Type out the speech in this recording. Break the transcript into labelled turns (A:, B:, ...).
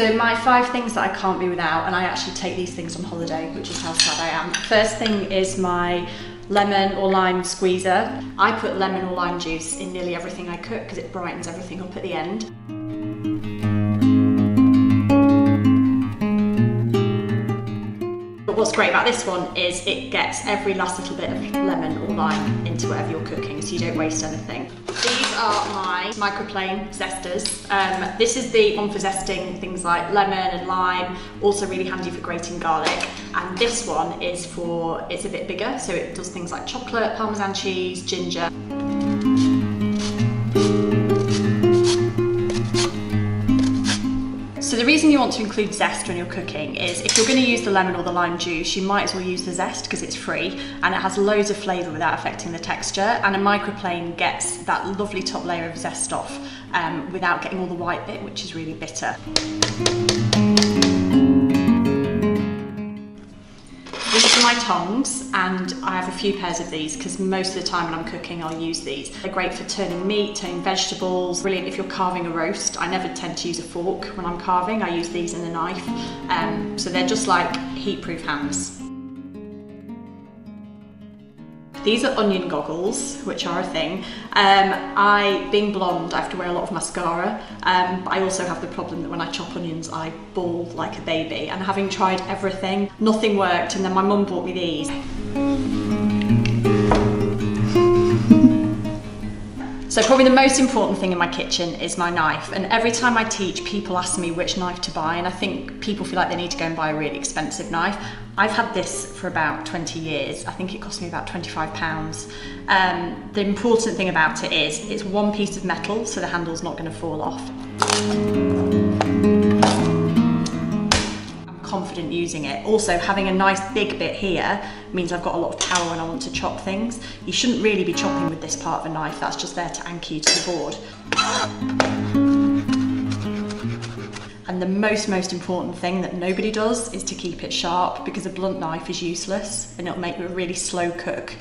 A: So my 5 things that I can't be without, and I actually take these things on holiday, which is how sad I am. First thing is my lemon or lime squeezer. I put lemon or lime juice in nearly everything I cook because it brightens everything up at the end. But what's great about this one is it gets every last little bit of lemon or lime into whatever you're cooking, so you don't waste anything. These are my Microplane Zesters. This is the one for zesting things like lemon and lime, also really handy for grating garlic. And this one is for, it's a bit bigger, so it does things like chocolate, Parmesan cheese, ginger. So the reason you want to include zest when you're cooking is if you're going to use the lemon or the lime juice, you might as well use the zest because it's free and it has loads of flavour without affecting the texture, and a microplane gets that lovely top layer of zest off without getting all the white bit, which is really bitter. These are my tongs, and I have a few pairs of these because most of the time when I'm cooking I'll use these. They're great for turning meat, turning vegetables, brilliant if you're carving a roast. I never tend to use a fork when I'm carving, I use these and a knife. So they're just like heat-proof hands. These are onion goggles, which are a thing. Being blonde, I have to wear a lot of mascara, but I also have the problem that when I chop onions, I bawl like a baby. And having tried everything, nothing worked, and then my mum bought me these. So probably the most important thing in my kitchen is my knife, and every time I teach, people ask me which knife to buy, and I think people feel like they need to go and buy a really expensive knife. I've had this for about 20 years. I think it cost me about £25. The important thing about it is it's one piece of metal, so the handle's not going to fall off. I'm confident using it. Also, having a nice big bit here means I've got a lot of power when I want to chop things. You shouldn't really be chopping with this part of a knife, that's just there to anchor you to the board. And the most important thing that nobody does is to keep it sharp, because a blunt knife is useless and it'll make a really slow cook.